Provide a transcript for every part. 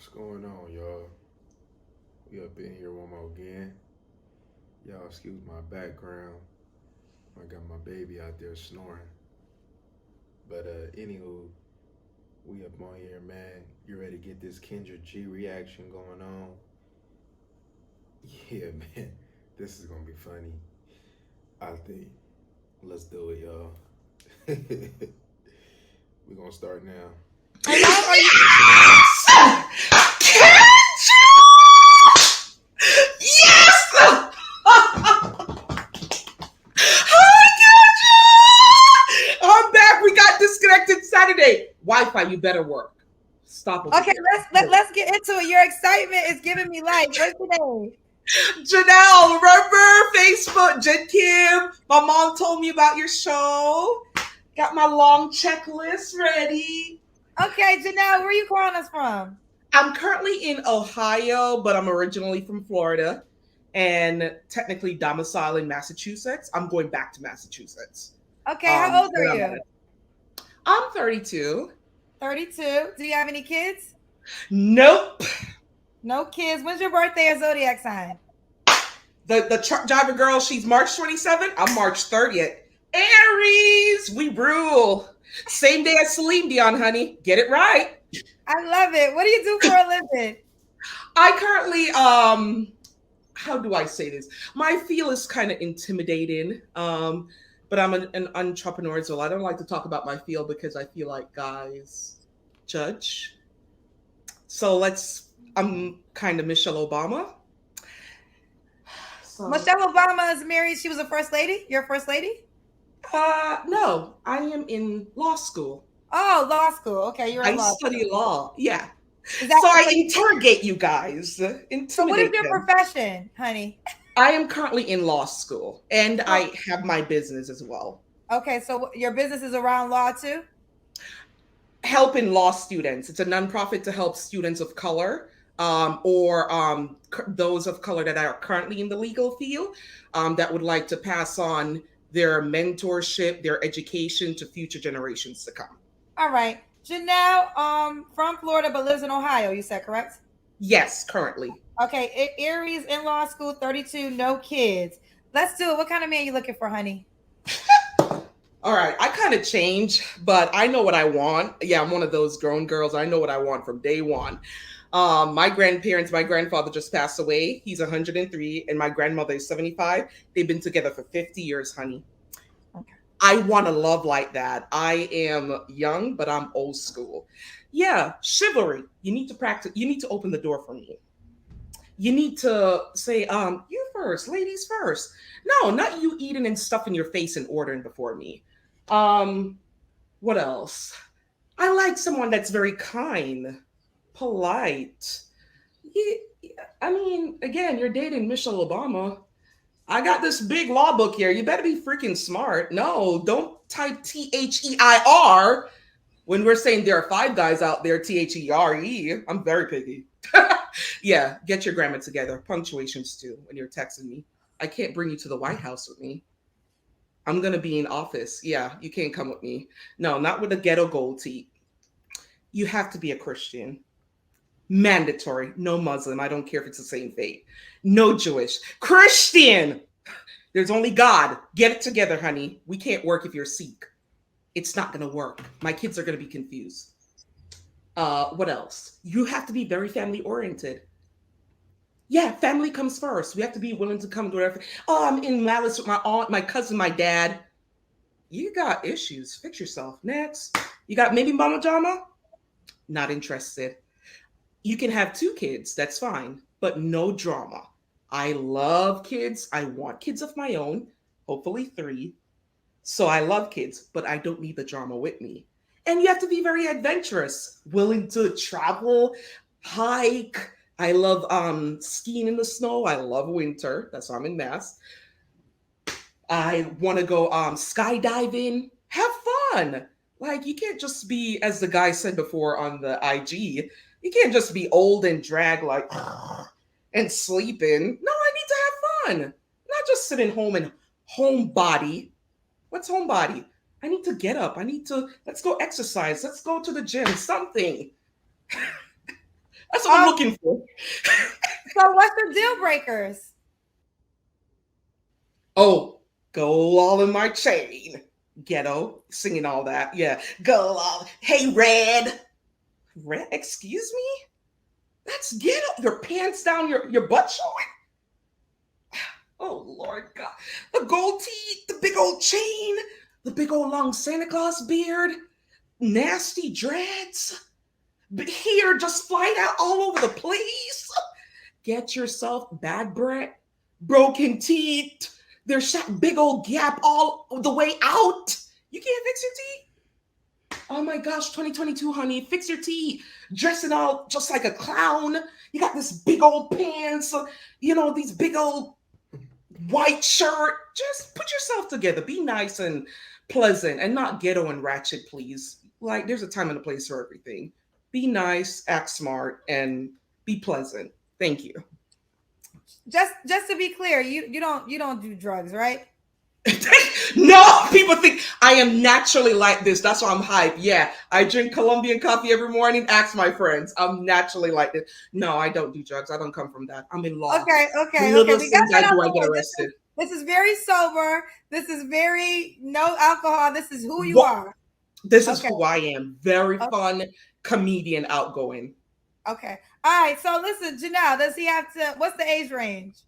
What's going on, y'all? We up in here one more again. Y'all, excuse my background. I got my baby out there snoring. But anywho, we up on here, man. You ready to get this Kendra G reaction going on? Yeah, man. This is gonna be funny. I think. Let's do it, y'all. We gonna start now. Hello, are you? Yes! Hi, Kendra! I'm back. We got disconnected Saturday. Wi-Fi, you better work. Stop over Okay, there. let's get into it. Your excitement is giving me life. What's your name? Janelle, remember Facebook? Jen Kim. My mom told me about your show. Got my long checklist ready. Okay, Janelle, where are you calling us from? I'm currently in Ohio, but I'm originally from Florida and technically domiciled in Massachusetts. I'm going back to Massachusetts. Okay, how old are Where I'm you? at. I'm 32. 32. Do you have any kids? Nope. No kids. When's your birthday or zodiac sign? The truck driver girl, she's March 27th. I'm March 30th. Aries, we rule. Same day as Celine Dion, honey. Get it right. I love it. What do you do for a living? I currently, how do I say this? My feel is kind of intimidating. But I'm an entrepreneur, so I don't like to talk about my field because I feel like guys judge. So I'm kind of Michelle Obama. So, Michelle Obama is married. She was a first lady. Your first lady? no, I am in law school. Oh, law school. Okay, you're in I law study school. law. Yeah. Is that So I okay? interrogate you guys, So, what is intimidate your them. profession, honey? I am currently in law school and Oh, I have my business as well. okay, so your business is around law too? Helping law students. It's a nonprofit to help students of color or those of color that are currently in the legal field that would like to pass on their mentorship, their education to future generations to come. All right. Janelle, from Florida but lives in Ohio, you said correct? Yes, currently. Okay. Aries in law school, 32, no kids. Let's do it. What kind of man you looking for, honey? All right, I kind of change, but I know what I want. Yeah, I'm one of those grown girls. I know what I want from day one. My grandfather just passed away. He's 103, and my grandmother is 75. They've been together for 50 years, honey. Okay. I want a love like that. I am young, but I'm old school. Yeah, chivalry. You need to practice. You need to open the door for me. You need to say, you first, ladies first. No, not you eating and stuffing your face and ordering before me. Um, what else? I like someone that's very kind, polite. I mean, again, you're dating Michelle Obama. I got this big law book here. You better be freaking smart. No, don't type THEIR when we're saying there are five guys out there, THERE. I'm very picky. Yeah, get your grammar together. Punctuations too when you're texting me. I can't bring you to the White House with me. I'm gonna be in office. Yeah, you can't come with me. No, not with a ghetto gold teeth. You have to be a Christian. Mandatory. No Muslim. I don't care if it's the same faith. No Jewish. Christian. There's only God. Get it together, honey. We can't work if you're Sikh. It's not gonna work. My kids are gonna be confused. What else? You have to be very family oriented. Yeah, family comes first. We have to be willing to come to whatever. Oh, I'm in malice with my aunt, my cousin, my dad. You got issues. Fix yourself. Next. You got maybe Mama Jama? Not interested. You can have two kids. That's fine. But no drama. I love kids. I want kids of my own. Hopefully three. So I love kids, but I don't need the drama with me. And you have to be very adventurous, willing to travel, hike. I love skiing in the snow. I love winter. That's why I'm in Mass. I want to go skydiving. Have fun. Like you can't just be, as the guy said before on the IG, you can't just be old and drag like and sleeping. No, I need to have fun. Not just sitting home and homebody. What's homebody? I need to get up. Let's go exercise. Let's go to the gym. Something. That's what I'm Um, looking for. so what's the deal breakers? Oh, go all in my chain. Ghetto, singing all that. Yeah, go all. Hey, Red. Red, excuse me? That's ghetto. Your pants down, your butt showing. Oh, Lord God. The gold teeth, the big old chain, the big old long Santa Claus beard, nasty dreads, hair just flying out all over the place. Get yourself bad breath, broken teeth. There's that big old gap all the way out. You can't fix your teeth. Oh my gosh, 2022, honey, fix your teeth. Dressing all just like a clown. You got this big old pants, these big old white shirt. Just put yourself together. Be nice and pleasant and not ghetto and ratchet, please. Like, there's a time and a place for everything. Be nice, act smart, and be pleasant. Thank you. Just to be clear, you don't do drugs, right? No, people think I am naturally like this. That's why I'm hype. Yeah, I drink Colombian coffee every morning. Ask my friends. I'm naturally like this. No, I don't do drugs. I don't come from that. I'm in law. The Okay. littlest We got things I that out do, I the get way. arrested. This is very sober. This is very no alcohol. This is who you What? are. This is Okay. who I am. Very Okay. fun, comedian, outgoing. Okay. All right. So listen, Janelle, does he have to? What's the age range?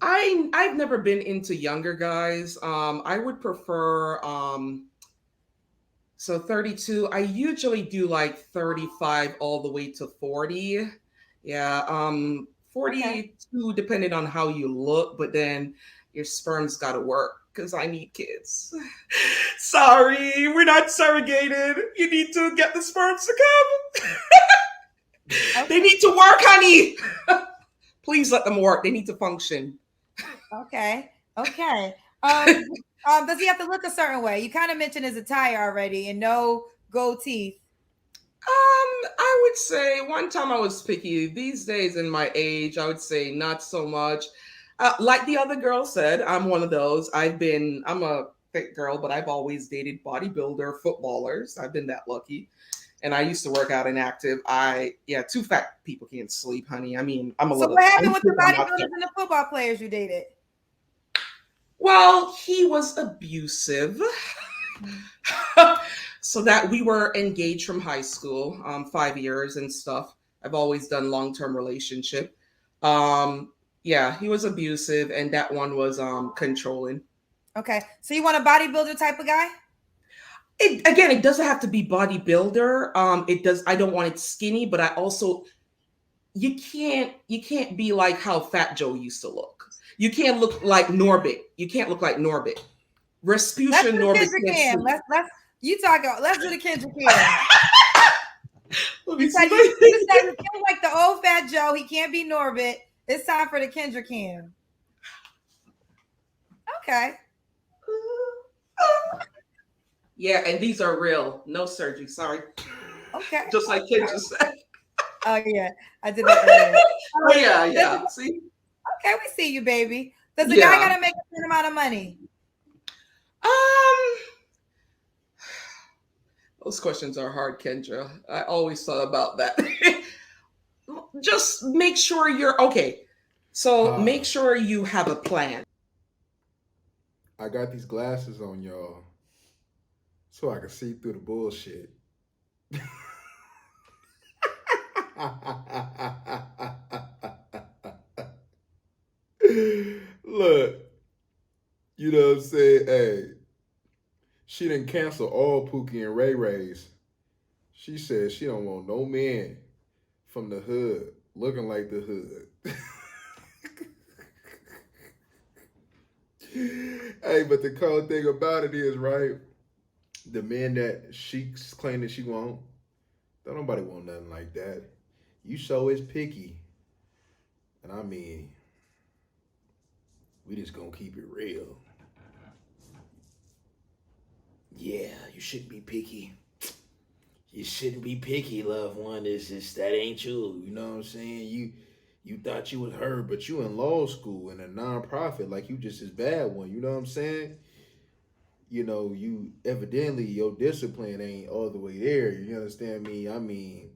I've never been into younger guys. I would prefer so 32. I usually do like 35 all the way to 40. Yeah, Okay. 42 depending on how you look, but then your sperm's got to work because I need kids. Sorry, we're not surrogated. You need to get the sperms to come. They Okay. need to work, honey. Please let them work. They need to function. Okay. Okay. Does he have to look a certain way? You kind of mentioned his attire already, and no gold teeth. I would say one time I was picky. These days, in my age, I would say not so much. Like the other girl said, I'm one of those. I'm a fit girl, but I've always dated bodybuilder, footballers. I've been that lucky. And I used to work out in active. Yeah, two fat people can't sleep, honey. I mean, So what happened I'm with the good, I'm not bodybuilders fat. and the football players you dated? Well, he was abusive. So that we were engaged from high school, 5 years and stuff. I've always done long-term relationship. Um, yeah, he was abusive, and that one was controlling. Okay. So you want a bodybuilder type of guy? It doesn't have to be bodybuilder. It does. I don't want it skinny, but I also you can't be like how Fat Joe used to look. You can't look like Norbit. You can't look like Norbit. Let's Rasputia do the Norbit Kendra can't Cam. sleep. Let's do the Kendra Cam. Let me You said see. you feel like the old Fat Joe. He can't be Norbit. It's time for the Kendra Cam. Okay. Yeah, and these are real. No surgery. Sorry. Okay. Just like Kendra said. Oh yeah, I did that earlier. Oh yeah. See? Okay, we see you, baby. Does the guy Yeah. gotta make a certain amount of money? Um, those questions are hard, Kendra. I always thought about that. Just make sure you're okay. So make sure you have a plan. I got these glasses on, y'all, so I can see through the bullshit. Look, you know what I'm saying? Hey, she didn't cancel all Pookie and Ray Ray's. She said she don't want no man from the hood looking like the hood. Hey, but the cold thing about it is, right? The men that she's claiming she want, don't nobody want nothing like that. You so is picky. And I mean, we just gonna keep it real. Yeah, you shouldn't be picky. You shouldn't be picky, loved one. It's just that ain't you. You know what I'm saying? You thought you was her, but you in law school in a nonprofit, like you just as bad one. You know what I'm saying? You know, you evidently your discipline ain't all the way there. You understand me? I mean,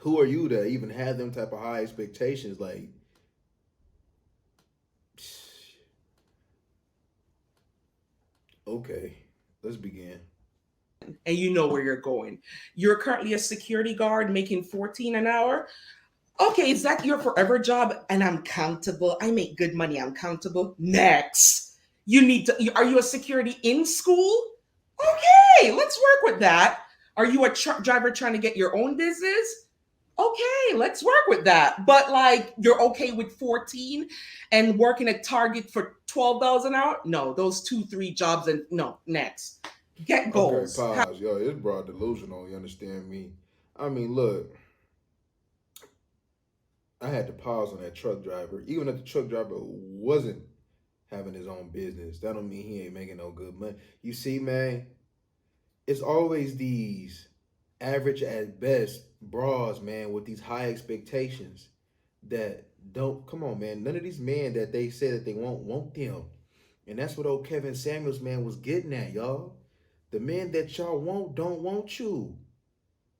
who are you to even have them type of high expectations? Like, okay, let's begin. And you know where you're going. You're currently a security guard making 14 an hour. Okay, is that your forever job? And I'm countable. I make good money. I'm countable. Next. You need to, are you a security in school? Okay, let's work with that. Are you a truck driver trying to get your own business? Okay, let's work with that. But like, you're okay with 14 and working at Target for $12 an hour? No, those two, three jobs and no, next. Get Okay, goals. pause. Yo, it's broad delusional. You understand me? I mean, look, I had to pause on that truck driver. Even if the truck driver wasn't having his own business, that don't mean he ain't making no good money. You see, man, it's always these average at best bras, man, with these high expectations that don't come on, man. None of these men that they say that they want them. And that's what old Kevin Samuels, man, was getting at, y'all. The men that y'all want don't want you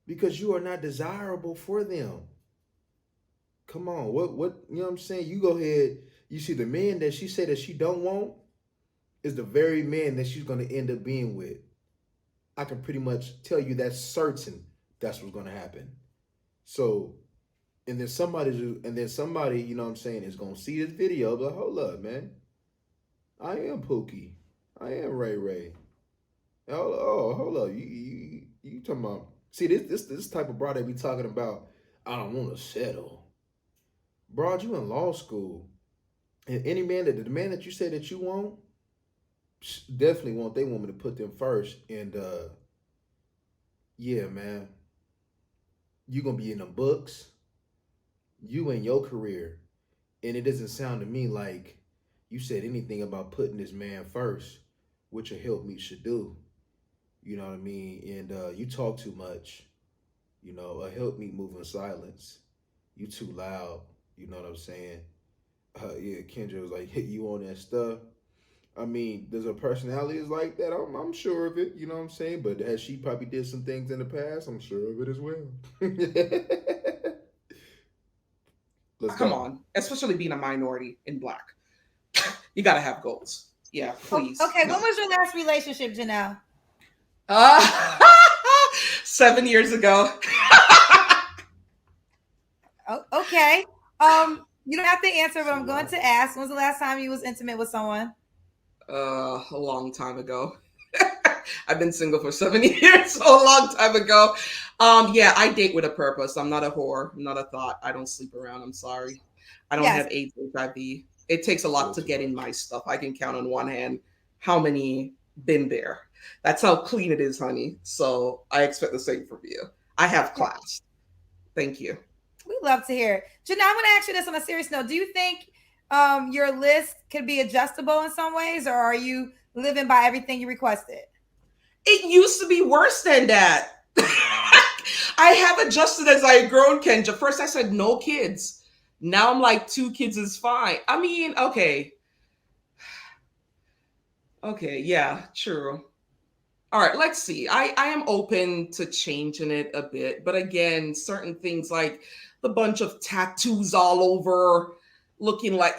because you are not desirable for them. Come on, what you know what I'm saying? You go ahead, you see the men that she said that she don't want is the very men that she's gonna end up being with. I can pretty much tell you that's certain that's what's gonna happen. So and then somebody, you know what I'm saying, is gonna see this video, but hold up, man. I am Pookie. I am Ray Ray. Hold up. You talking about see this type of broad they be talking about, I don't wanna settle. Broad, you in law school. And any man that the man that you say that you want, definitely want they want me to put them first. And yeah, man, you gonna be in the books, you and your career. And it doesn't sound to me like you said anything about putting this man first, which a help me should do. You know what I mean? And you talk too much. You know, a help me move in silence. You too loud. You know what I'm saying? Yeah, Kendra was like, hit you on that stuff. I mean, there's a personality is like that. I'm sure of it. You know what I'm saying? But has she probably did some things in the past? I'm sure of it as well. Let's Come go. on, especially being a minority in black. You got to have goals. Yeah, please. Okay, when No. was your last relationship, Janelle? Uh, 7 years ago. Oh, okay. You don't have to answer, but It's a I'm going lot. to ask. When's the last time you was intimate with someone? A long time ago. I've been single for 7 years, so a long time ago. Yeah, I date with a purpose. I'm not a whore. I'm not a thought. I don't sleep around. I'm sorry. I don't Yes. have AIDS, HIV. It takes a lot Still to too get in much. my stuff. I can count on one hand how many been there. That's how clean it is, honey. So I expect the same from you. I have class. Thank you. We love to hear it. Janelle, I want to ask you this on a serious note. Do you think your list could be adjustable in some ways, or are you living by everything you requested? It used to be worse than that. I have adjusted as I grown, Kendra. First, I said no kids. Now I'm like, 2 kids is fine. I mean, okay. Okay, yeah, true. All right, let's see. I am open to changing it a bit. But again, certain things like the bunch of tattoos all over, looking like,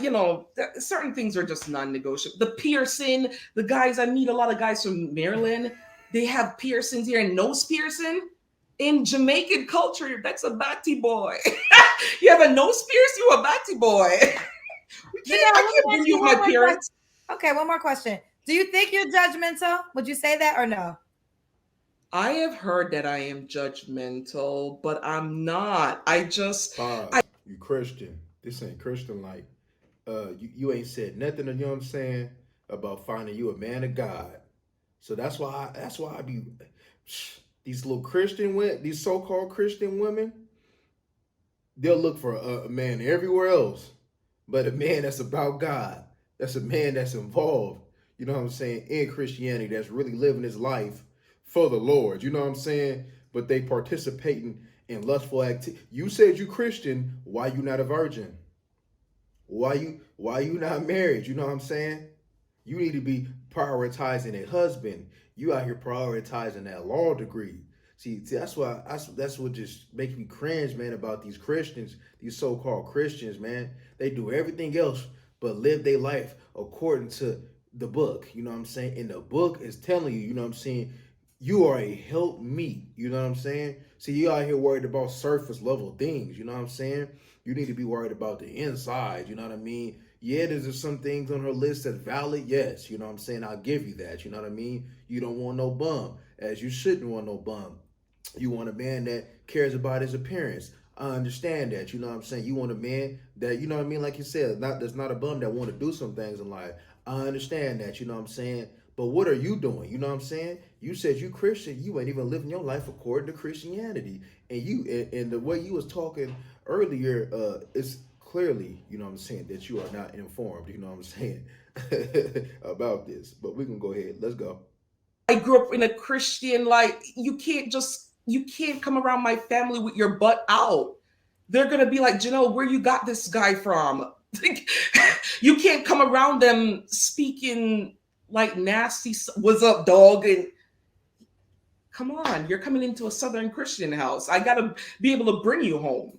certain things are just non negotiable. The piercing, the guys, I meet a lot of guys from Maryland. They have piercings here and nose piercing. In Jamaican culture, that's a batty boy. You have a nose pierce, you a batty boy. Janelle, I let can't me bring ask you you one my more question. parents. Okay, one more question. Do you think you're judgmental? Would you say that or no? I have heard that I am judgmental, but I'm not. Pause. You Christian. This ain't Christian like. You ain't said nothing, you know what I'm saying, about finding you a man of God. So that's why I be these little Christian women, these so-called Christian women, they'll look for a man everywhere else, but a man that's about God. That's a man that's involved. You know what I'm saying, in Christianity, that's really living his life for the Lord. You know what I'm saying? But they participating in lustful activity. You said you Christian. Why you not a virgin? Why you not married? You know what I'm saying? You need to be prioritizing a husband. You out here prioritizing that law degree. See, that's what just makes me cringe, man, about these Christians, these so-called Christians, man. They do everything else but live their life according to the book. You know what I'm saying? And the book is telling you, you know what I'm saying, you are a help meet. You know what I'm saying? See, you out here worried about surface level things. You know what I'm saying? You need to be worried about the inside. You know what I mean? Yeah, there's some things on her list that's valid. Yes, you know what I'm saying? I'll give you that. You know what I mean? You don't want no bum, as you shouldn't want no bum. You want a man that cares about his appearance. I understand that. You know what I'm saying? You want a man that, you know what I mean? Like you said, not there's not a bum that want to do some things in life. I understand that. You know what I'm saying? But what are you doing? You know what I'm saying? You said you Christian. You ain't even living your life according to Christianity. And the way you was talking earlier, it's clearly, you know what I'm saying, that you are not informed. You know what I'm saying about this. But we can go ahead. Let's go. I grew up in a Christian, like, you can't come around my family with your butt out. They're gonna be like, Janelle, where you got this guy from? You can't come around them speaking like nasty, what's up, dog? And come on, you're coming into a Southern Christian house. I gotta be able to bring you home.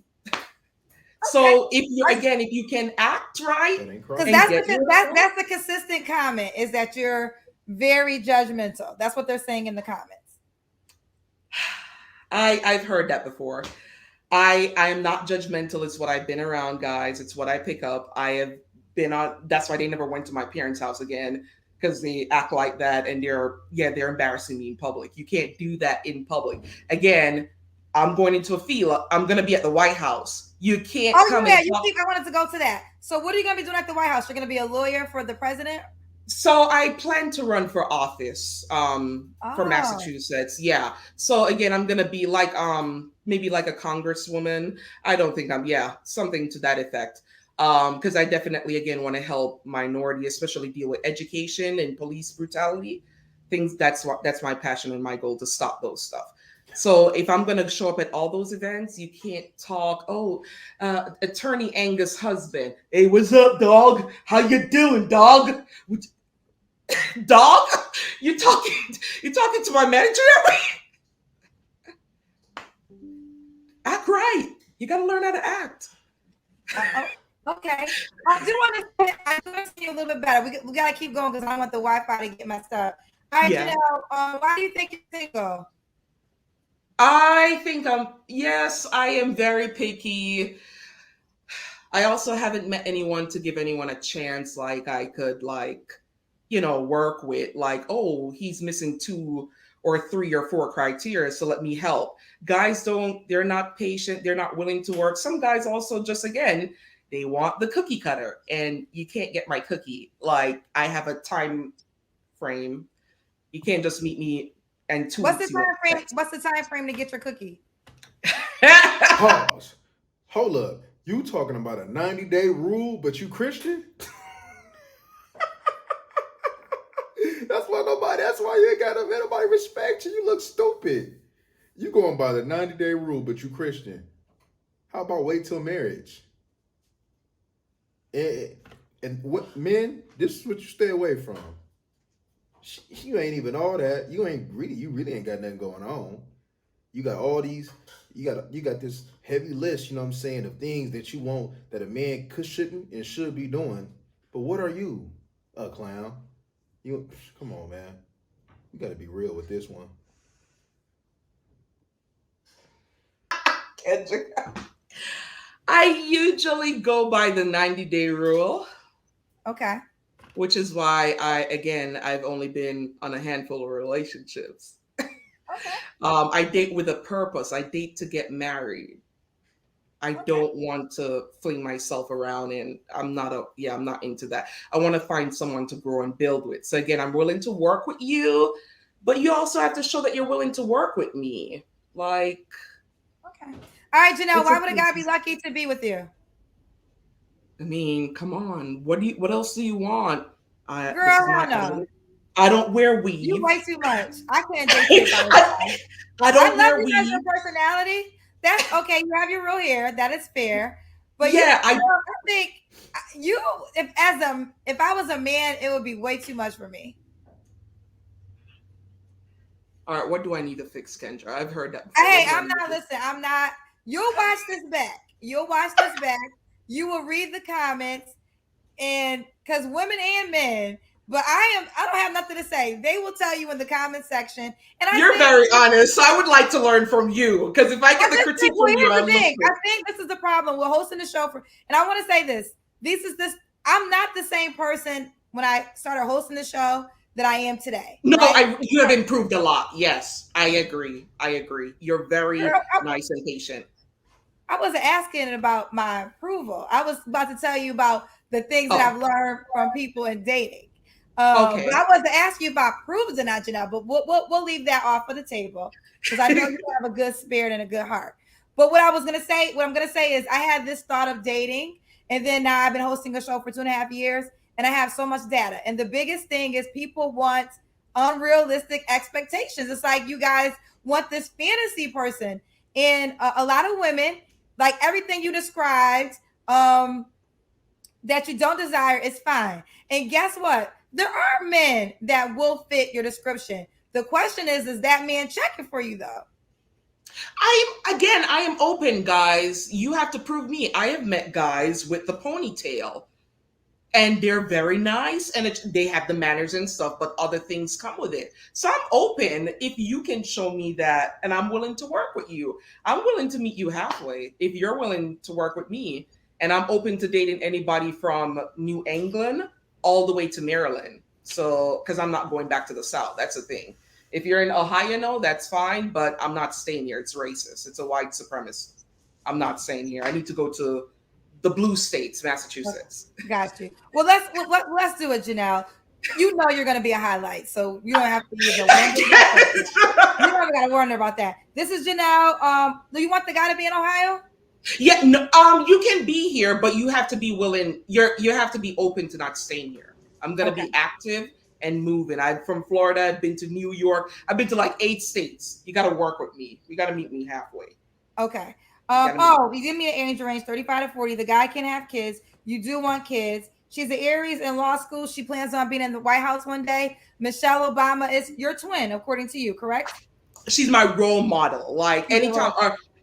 So if you can act right, because that's the consistent comment, is that you're very judgmental. That's what they're saying in the comments. I've heard that before. I am not judgmental. It's what I've been around, guys. It's what I pick up. I have been on. That's why they never went to my parents' house again, because they act like that and they're embarrassing me in public. You can't do that in public. Again, I'm going into a field. I'm going to be at the White House. You can't come. I wanted to go to that. So what are you going to be doing at the White House? You're going to be a lawyer for the president? So I plan to run for office for Massachusetts. Yeah. So again, I'm going to be like maybe like a congresswoman. I don't think something to that effect. Because I definitely, again, want to help minority, especially deal with education and police brutality. Things that's my passion and my goal, to stop those stuff. So if I'm going to show up at all those events, you can't talk, Attorney Angus' husband. Hey, what's up, dog? How you doing, dog? Dog? You talking to my manager? Act right. You got to learn how to act. Okay. I do want to see you a little bit better. We got to keep going because I don't want the Wi-Fi to get messed up. All right, Janelle, why do you think you're single? I think I am very picky. I also haven't met anyone to give anyone a chance like I could work with, like, oh, he's missing 2 or 3 or 4 criteria, so let me help. Guys they're not patient, they're not willing to work. Some guys also just, again, they want the cookie cutter, and you can't get my cookie. Like, I have a time frame. You can't just meet me and 2 What's the time frame to get your cookie? Pause. Hold up. You talking about a 90-day rule, but you Christian? That's why you ain't got nobody respect you. You look stupid. You going by the 90-day rule, but you Christian. How about wait till marriage? And what, men, this is what you stay away from. You ain't even all that. You really ain't got nothing going on. You got all these, you got this heavy list, you know what I'm saying, of things that you want that a man shouldn't and should be doing. But what are you, a clown? Come on, man. You got to be real with this one. Kendra, I usually go by the 90-day rule. Okay. Which is why I've only been on a handful of relationships. Okay. I date with a purpose. I date to get married. I don't want to fling myself around, and I'm not into that. I want to find someone to grow and build with. So again, I'm willing to work with you, but you also have to show that you're willing to work with me. Like, okay. All right, Janelle, why would a guy be lucky to be with you? I mean, come on. What else do you want? Girl, I don't wear weave. You way too much. I can't date you. I don't wear weave. As your personality. That's okay. You have your real hair. That is fair. But I think if I was a man, it would be way too much for me. All right, what do I need to fix, Kendra? I've heard that before. What Hey, do I I'm need to not fix? listen. I'm not. You'll watch this back. You'll watch this back. You will read the comments, and because women and men, but I don't have nothing to say. They will tell you in the comment section. And I You're think very honest. So I would like to learn from you because if I I get the just think, critique well, from you, here's I the look thing. good. I think this is the problem. We're hosting the show for, and I want to say this. This. I'm not the same person when I started hosting the show that I am today. No, Right? you have improved a lot. Yes, I agree. I agree. You're very Girl, nice and patient. I wasn't asking about my approval. I was about to tell you about the things that Oh, I've learned from people in dating. But okay. I wasn't asking you about proofs or not, Janelle. But we'll leave that off of the table because I know you have a good spirit and a good heart. But what I'm gonna say is I had this thought of dating, and then now I've been hosting a show for 2.5 years, and I have so much data. And the biggest thing is people want unrealistic expectations. It's like you guys want this fantasy person, and a lot of women like everything you described that you don't desire is fine. And guess what? There are men that will fit your description. The question is that man checking for you though? I am open, guys. You have to prove me. I have met guys with the ponytail, and they're very nice, and they have the manners and stuff, but other things come with it. So I'm open if you can show me that, and I'm willing to work with you. I'm willing to meet you halfway if you're willing to work with me, and I'm open to dating anybody from New England all the way to Maryland. So, because I'm not going back to the South, that's the thing. If you're in Ohio, no, that's fine, but I'm not staying here. It's racist. It's a white supremacist. I'm not staying here. I need to go to the blue states, Massachusetts. Got you. Well, let's do it, Janelle. You know you're going to be a highlight, so you don't have to even wonder. You don't got to wonder about that. This is Janelle. Do you want the guy to be in Ohio? Yeah, no, you can be here, but you have to be willing. You have to be open to not staying here. I'm gonna Okay. be active and moving. I'm from Florida. I've been to New York. I've been to like 8 states. You got to work with me. You got to meet me halfway. Okay. You gotta meet me. You give me an age range 35 to 40. The guy can have kids. You do want kids. She's an Aries in law school. She plans on being in the White House one day. Michelle Obama is your twin, according to you, correct? She's my role model. Like anytime,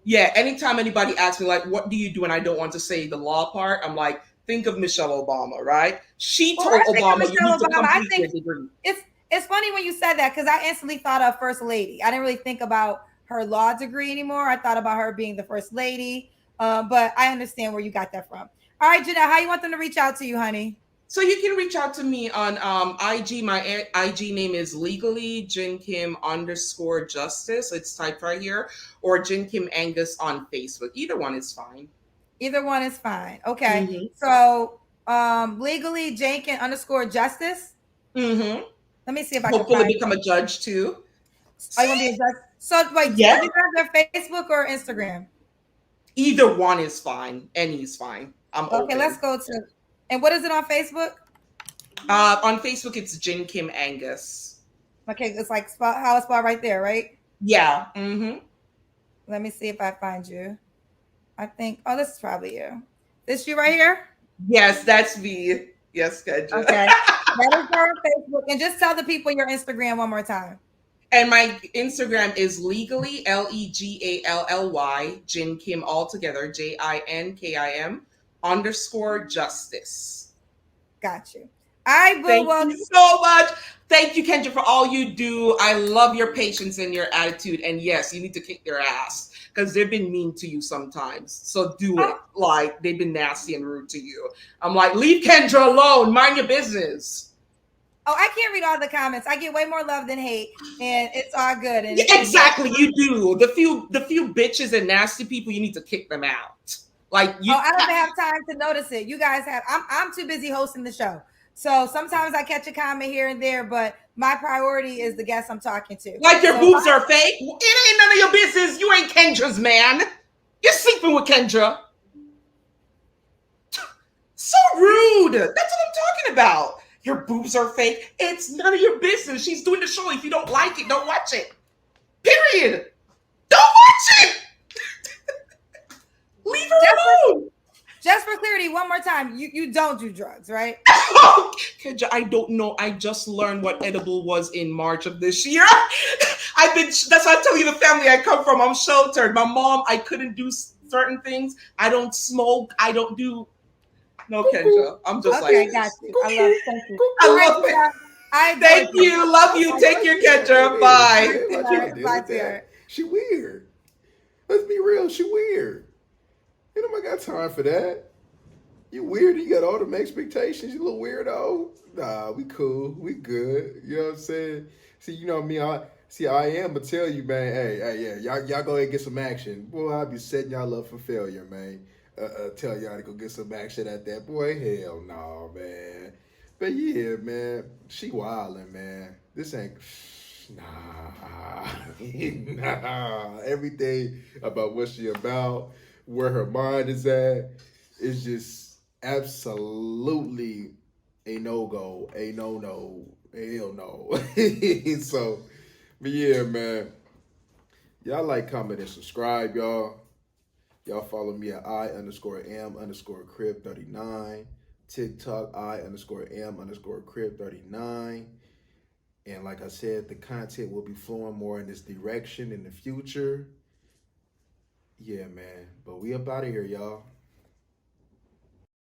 anytime anybody asks me like, "What do you do?" and I don't want to say the law part, I'm like, think of Michelle Obama, right? She Well, told I think of Obama, "You Michelle need to Obama. I complete your think degree." it's funny when you said that because I instantly thought of First Lady. I didn't really think about her law degree anymore. I thought about her being the First Lady. But I understand where you got that from. All right, Janelle, how you want them to reach out to you, honey? So you can reach out to me on IG. My IG name is legally Jin Kim _justice. It's typed right here, or Jin Kim Angus on Facebook. Either one is fine. Either one is fine. Okay. Mm-hmm. So legally Jenkins _justice. Mm-hmm. Let me see if I can Hopefully find become it. a judge too. Are you gonna be a judge? So wait, do Yeah. you have their Facebook or Instagram? Either one is fine. Any is fine. I'm Okay, open. let's go to and what is it on Facebook? On Facebook, it's Jin Kim Angus. Okay, it's like how it's spelled right there, right? Yeah. Mm-hmm. Let me see if I find you. I think this is probably you. This you right here? Yes, that's me. Yes, Kendra. Okay. That is her on Facebook. And just tell the people your Instagram one more time. And my Instagram is legally LEGALLY Jin Kim all together JINKIM _justice. Got you. I will. Thank you so much. Thank you, Kendra, for all you do. I love your patience and your attitude. And yes, you need to kick their ass because they've been mean to you sometimes. So do it. Like they've been nasty and rude to you. I'm like, leave Kendra alone. Mind your business. Oh, I can't read all the comments. I get way more love than hate, and it's all good. And Yeah, exactly, you do. The few bitches and nasty people, you need to kick them out. Like you. I don't have time to notice it. You guys have. I'm too busy hosting the show, so sometimes I catch a comment here and there. But my priority is the guest I'm talking to. Like your boobs are fake. It ain't none of your business. You ain't Kendra's man. You're sleeping with Kendra. So rude. That's what I'm talking about. Your boobs are fake. It's none of your business. She's doing the show. If you don't like it, don't watch it. Period. Don't watch it. Leave her alone. Just for clarity, one more time. You don't do drugs, right? Kendra, I don't know. I just learned what edible was in March of this year. I've been. That's why I tell you the family I come from. I'm sheltered. My mom, I couldn't do certain things. I don't smoke. I don't do. No, Cuckoo, Kendra. I'm just like Okay, cuckoo, got this. you. I love cuckoo, it. Thank you. All I cuckoo. right, love it. sweetheart. I adore Thank you. you. Love I, you. I Take like care, it. I know Kendra. it is. Bye, Bye. Yeah, I'm not trying to sweetheart. deal Bye, with that. sweetheart. She weird. Let's be real. She weird. You know, I got time for that. You weird. You got all them expectations. You little weirdo. Nah, we cool. We good. You know what I'm saying? See, you know me. I am. But tell you, man. Hey, yeah. Y'all go ahead and get some action. Boy, I be setting y'all up for failure, man. Tell y'all to go get some action at that. Boy, hell no, man. But yeah, man. She wildin', man. This ain't. Nah, nah. Everything about what she about, where her mind is at, is just absolutely a no go, a no no, hell no. So, but yeah, man, y'all like, comment, and subscribe, y'all. Y'all follow me at I_am_crib39. TikTok I_am_crib39. And like I said, the content will be flowing more in this direction in the future. Yeah, man. But we up out of here, y'all.